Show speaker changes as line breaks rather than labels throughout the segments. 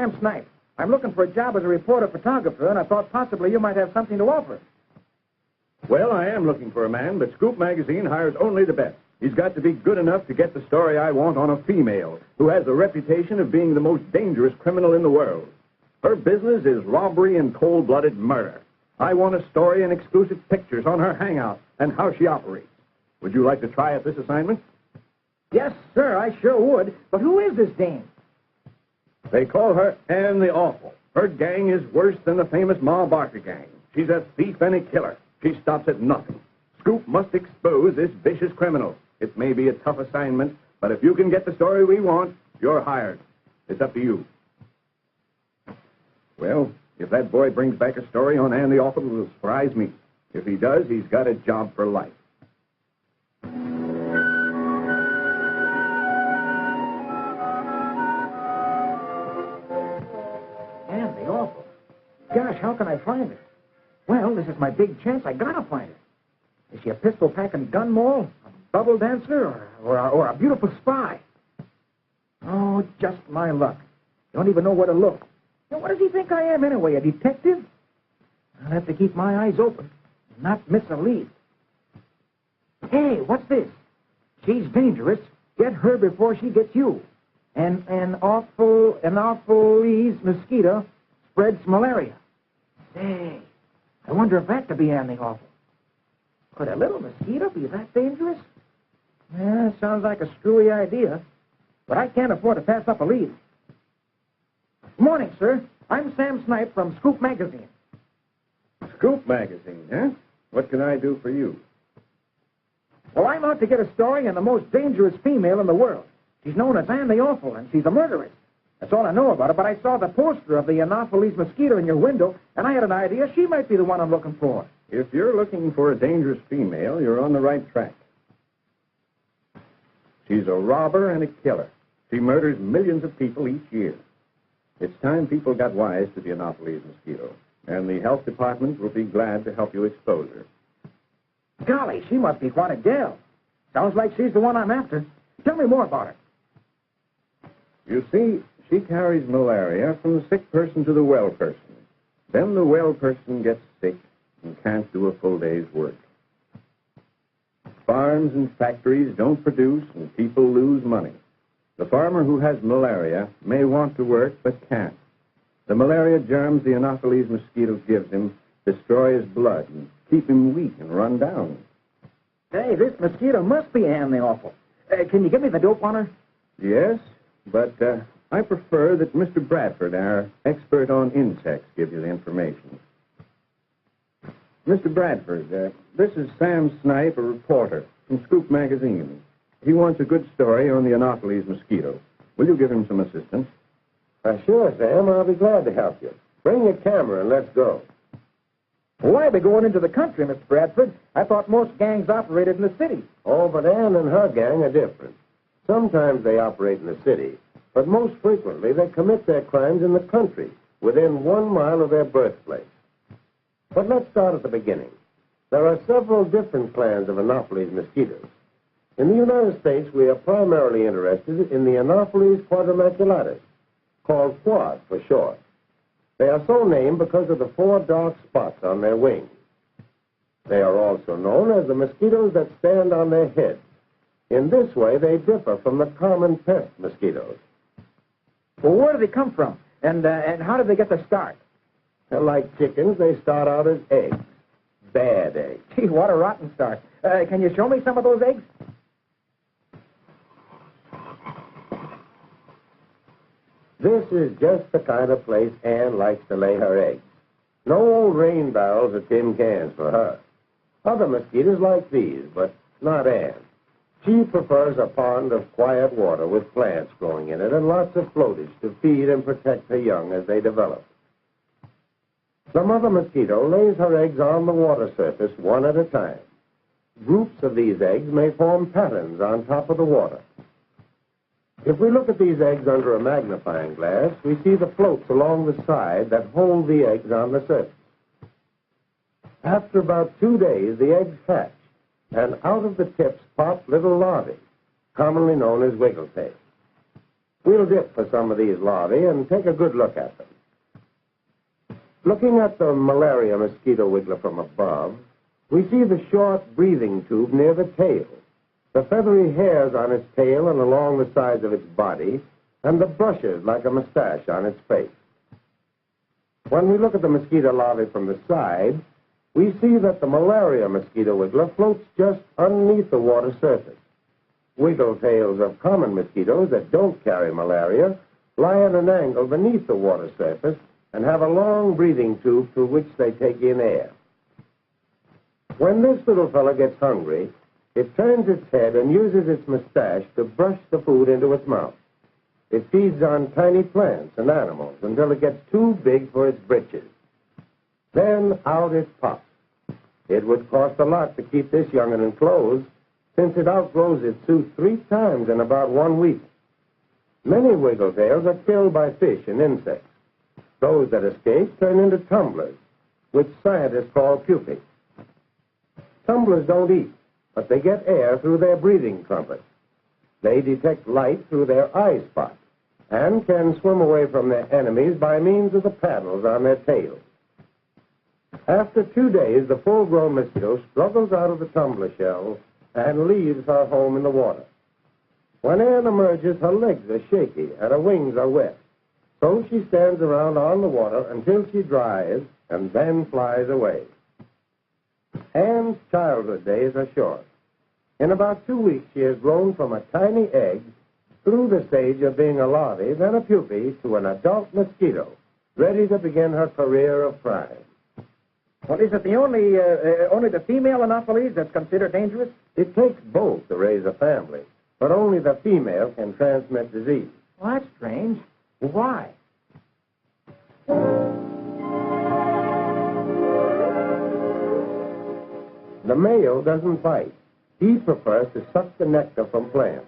Sam Snipe. I'm looking for a job as a reporter photographer, and I thought possibly you might have something to offer.
Well, I am looking for a man, but Scoop Magazine hires only the best. He's got to be good enough to get the story I want on a female who has the reputation of being the most dangerous criminal in the world. Her business is robbery and cold-blooded murder. I want a story and exclusive pictures on her hangout and how she operates. Would you like to try at this assignment?
Yes, sir, I sure would. But who is this dame?
They call her Ann the Awful. Her gang is worse than the famous Ma Barker gang. She's a thief and a killer. She stops at nothing. Scoop must expose this vicious criminal. It may be a tough assignment, but if you can get the story we want, you're hired. It's up to you. Well, if that boy brings back a story on Ann the Awful, it will surprise me. If he does, he's got a job for life.
Ann the Awful. Gosh, how can I find her? Well, this is my big chance. I gotta find her. Is she a pistol-packing gun mole, a bubble dancer, or a beautiful spy? Oh, just my luck. Don't even know where to look. Now, what does he think I am anyway, a detective? I'll have to keep my eyes open and not miss a lead. Hey, what's this? She's dangerous. Get her before she gets you. And an awful mosquito spreads malaria. Say, I wonder if that could be Ann the Awful. Could a little mosquito be that dangerous? Yeah, sounds like a screwy idea, but I can't afford to pass up a lead. Morning, sir. I'm Sam Snipe from Scoop Magazine.
Scoop Magazine, huh? What can I do for you?
Well, I'm out to get a story on the most dangerous female in the world. She's known as Ann the Awful, and she's a murderess. That's all I know about her, but I saw the poster of the Anopheles mosquito in your window, and I had an idea she might be the one I'm looking for.
If you're looking for a dangerous female, you're on the right track. She's a robber and a killer. She murders millions of people each year. It's time people got wise to the Anopheles mosquito, and the health department will be glad to help you expose her.
Golly, she must be quite a gal. Sounds like she's the one I'm after. Tell me more about her.
You see, she carries malaria from the sick person to the well person. Then the well person gets sick and can't do a full day's work. Farms and factories don't produce, and people lose money. The farmer who has malaria may want to work, but can't. The malaria germs the Anopheles mosquito gives him destroy his blood and keep him weak and run down.
Hey, this mosquito must be Ann the Awful. Can you give me the dope on her?
Yes, but I prefer that Mr. Bradford, our expert on insects, give you the information. Mr. Bradford, this is Sam Snipe, a reporter from Scoop Magazine. He wants a good story on the Anopheles mosquito. Will you give him some assistance?
Sure, Sam. I'll be glad to help you. Bring your camera and let's go.
Why be going into the country, Mr. Bradford? I thought most gangs operated in the city.
Oh, but Ann and her gang are different. Sometimes they operate in the city, but most frequently they commit their crimes in the country, within 1 mile of their birthplace. But let's start at the beginning. There are several different clans of Anopheles mosquitoes. In the United States, we are primarily interested in the Anopheles quadrimaculatus, called quad for short. They are so named because of the 4 dark spots on their wings. They are also known as the mosquitoes that stand on their heads. In this way, they differ from the common pest mosquitoes.
Well, where do they come from? And how did they get their start?
Like chickens, they start out as eggs. Bad eggs.
Gee, what a rotten start. Can you show me some of those eggs?
This is just the kind of place Ann likes to lay her eggs. No old rain barrels or tin cans for her. Other mosquitoes like these, but not Ann. She prefers a pond of quiet water with plants growing in it and lots of floatage to feed and protect her young as they develop. The mother mosquito lays her eggs on the water surface one at a time. Groups of these eggs may form patterns on top of the water. If we look at these eggs under a magnifying glass, we see the floats along the side that hold the eggs on the surface. After about 2 days, the eggs hatch, and out of the tips pop little larvae, commonly known as wiggletails. We'll dip for some of these larvae and take a good look at them. Looking at the malaria mosquito wiggler from above, we see the short breathing tube near the tail, the feathery hairs on its tail and along the sides of its body, and the brushes like a mustache on its face. When we look at the mosquito larvae from the side, we see that the malaria mosquito wiggler floats just underneath the water surface. Wiggle tails of common mosquitoes that don't carry malaria lie at an angle beneath the water surface and have a long breathing tube through which they take in air. When this little fellow gets hungry, it turns its head and uses its mustache to brush the food into its mouth. It feeds on tiny plants and animals until it gets too big for its britches. Then out it pops. It would cost a lot to keep this young'un in clothes, since it outgrows its suit 3 times in about 1 week. Many wiggletails are killed by fish and insects. Those that escape turn into tumblers, which scientists call pupae. Tumblers don't eat, but they get air through their breathing trumpets. They detect light through their eye spots and can swim away from their enemies by means of the paddles on their tails. After 2 days, the full-grown mosquito struggles out of the tumbler shell and leaves her home in the water. When Anne emerges, her legs are shaky and her wings are wet. So she stands around on the water until she dries and then flies away. Anne's childhood days are short. In about 2 weeks, she has grown from a tiny egg through the stage of being a larvae, then a pupae, to an adult mosquito, ready to begin her career of crime.
Well, is it the only the female Anopheles that's considered dangerous?
It takes both to raise a family, but only the female can transmit disease.
Well, that's strange. Why?
The male doesn't bite. He prefers to suck the nectar from plants.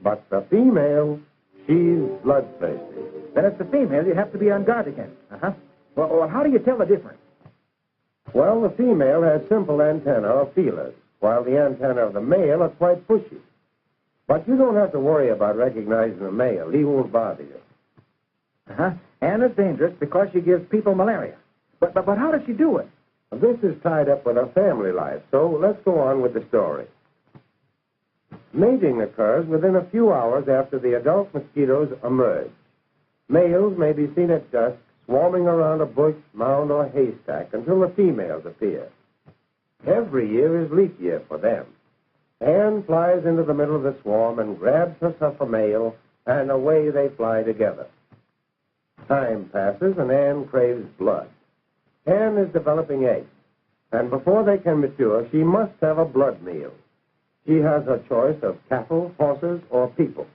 But the female, she's bloodthirsty.
Then it's the female you'd have to be on guard against. Uh-huh. Well, how do you tell the difference?
Well, the female has simple antennae or feelers, while the antennae of the male are quite bushy. But you don't have to worry about recognizing the male. He won't bother you.
Uh-huh. And it's dangerous because she gives people malaria. But how does she do it?
This is tied up with her family life, so let's go on with the story. Mating occurs within a few hours after the adult mosquitoes emerge. Males may be seen at dusk swarming around a bush, mound, or haystack until the females appear. Every year is leap year for them. Anne flies into the middle of the swarm and grabs herself a male, and away they fly together. Time passes, and Anne craves blood. Anne is developing eggs, and before they can mature, she must have a blood meal. She has her choice of cattle, horses, or people.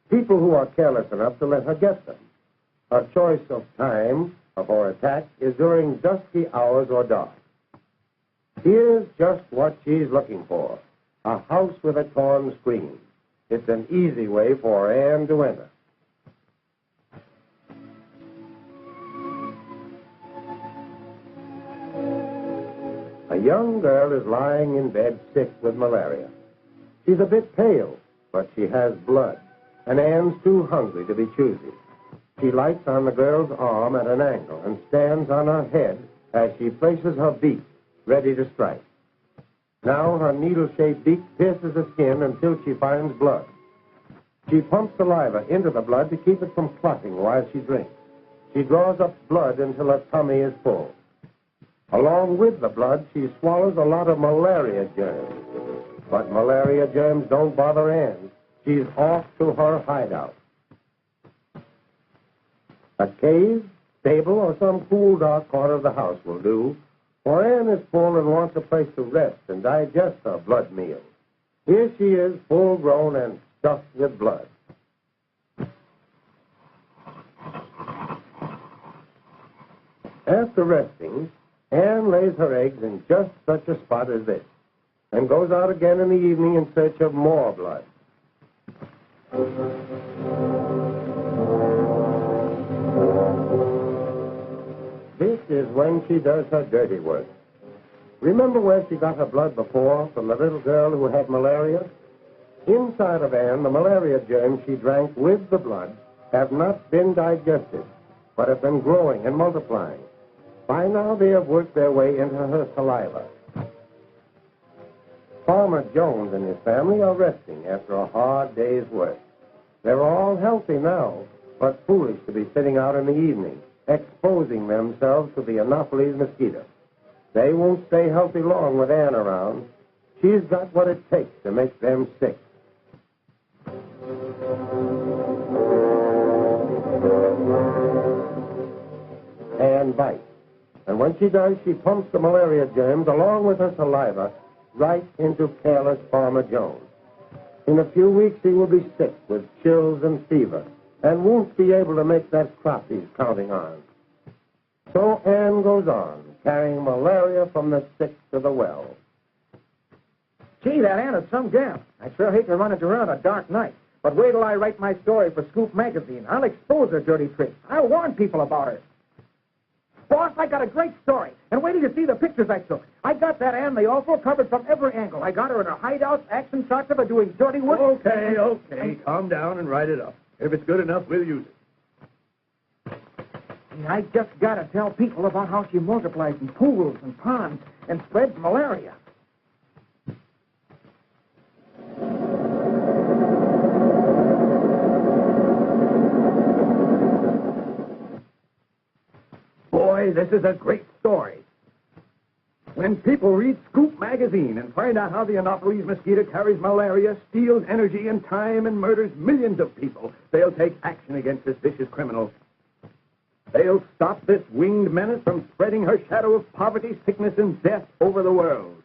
People who are careless enough to let her get them. Her choice of time for attack is during dusky hours or dark. Here's just what she's looking for. A house with a torn screen. It's an easy way for Anne to enter. A young girl is lying in bed sick with malaria. She's a bit pale, but she has blood, and Anne's too hungry to be choosy. She lights on the girl's arm at an angle and stands on her head as she places her beak, ready to strike. Now her needle-shaped beak pierces the skin until she finds blood. She pumps saliva into the blood to keep it from clotting while she drinks. She draws up blood until her tummy is full. Along with the blood, she swallows a lot of malaria germs. But malaria germs don't bother Anne. She's off to her hideout. A cave, stable, or some cool, dark corner of the house will do, for Anne is full and wants a place to rest and digest her blood meal. Here she is, full-grown and stuffed with blood. After resting, Anne lays her eggs in just such a spot as this, and goes out again in the evening in search of more blood. This is when she does her dirty work. Remember where she got her blood before from the little girl who had malaria? Inside of Anne, the malaria germs she drank with the blood have not been digested, but have been growing and multiplying. By now, they have worked their way into her saliva. Farmer Jones and his family are resting after a hard day's work. They're all healthy now, but foolish to be sitting out in the evening, exposing themselves to the Anopheles mosquito. They won't stay healthy long with Anne around. She's got what it takes to make them sick. Anne bites. And when she does, she pumps the malaria germs along with her saliva right into careless Farmer Jones. In a few weeks, he will be sick with chills and fever and won't be able to make that crop he's counting on. So Anne goes on, carrying malaria from the sick to the well.
Gee, that Ann is some gal. I sure hate to run into her on a dark night. But wait till I write my story for Scoop magazine. I'll expose her dirty tricks. I'll warn people about her. Boss, I got a great story. And wait till you see the pictures I took. I got that Ann the Awful covered from every angle. I got her in her hideouts, action shots of her doing dirty work.
Okay. Calm down and write it up. If it's good enough, we'll use it.
I just got to tell people about how she multiplies in pools and ponds and spreads malaria.
Boy, this is a great story. When people read Scoop magazine and find out how the Anopheles mosquito carries malaria, steals energy and time, and murders millions of people, they'll take action against this vicious criminal. They'll stop this winged menace from spreading her shadow of poverty, sickness, and death over the world.